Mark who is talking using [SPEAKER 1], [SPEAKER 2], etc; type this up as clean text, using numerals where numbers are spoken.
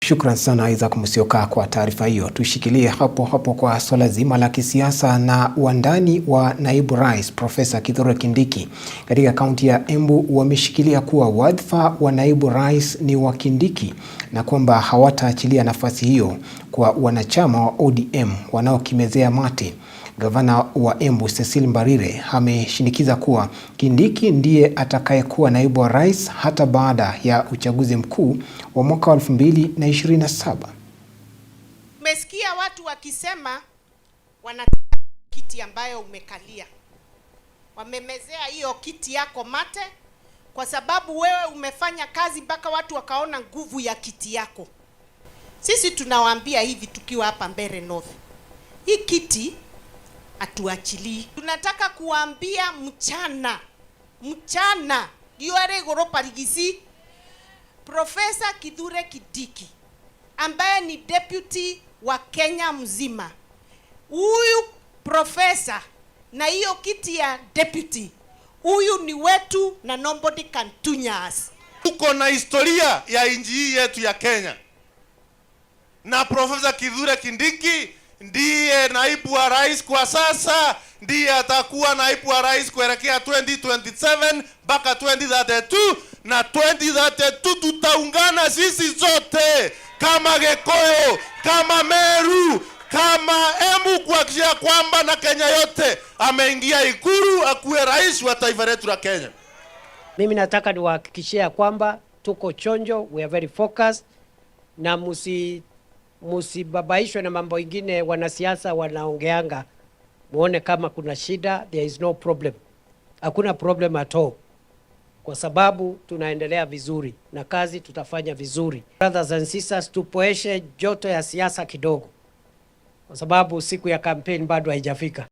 [SPEAKER 1] Shukran sana Isaac Musyoka kwa taarifa hiyo. Tushikilie hapo hapo kwa swala zima la kisiasa na wandani wa naibu rais Profesa Kithure Kindiki katika kaunti ya Embu wameshikilia kuwa wadhifa wa naibu rais ni wa Kindiki na kwamba hawataachilia nafasi hiyo kwa wanachama wa ODM wanaokimezea mate. Gavana wa Embu Cecil Mbarire ameshinikiza kuwa Kindiki ndiye atakayekuwa naibu wa rais hata baada ya uchaguzi mkuu wa mwaka 2027.
[SPEAKER 2] Umesikia watu wakisema wanataka kiti ambayo umekalia. Wamemezea hiyo kiti yako mate kwa sababu wewe umefanya kazi mpaka watu wakaona nguvu ya kiti yako. Sisi tunawaambia hivi tukiwa hapa Mbeere North. Hii kiti atuachili. Tunataka kuambia mchana diore goropa ligisi Profesa Kithure Kindiki ambaye ni deputy wa Kenya mzima. Huyu profesa na hiyo kiti ya deputy, huyu ni wetu na nobody can tunya us.
[SPEAKER 3] Tuko na historia ya nchi hii yetu ya Kenya. Na Profesa Kithure Kindiki ndiye naibu wa rais kwa sasa, ndiye atakuwa naibu wa rais kuelekea 2027 mpaka 2032, na 2032 tutaungana sisi zote kama Gikuyu, kama Meru, kama Embu kuhakikisha kwamba na Kenya yote ameingia Ikulu akuwe rais wa taifa letu la Kenya.
[SPEAKER 4] Mimi nataka niwahakikishia kwamba tuko chonjo, we are very focused, na musibabaishwe na mambo ingine wanasiasa wanaongeanga. Muone kama kuna shida, there is no problem. Hakuna problem at all. Kwa sababu tunaendelea vizuri na kazi tutafanya vizuri. Brothers and sisters, tupoeshe joto ya siasa kidogo. Kwa sababu siku ya campaign bado haijafika.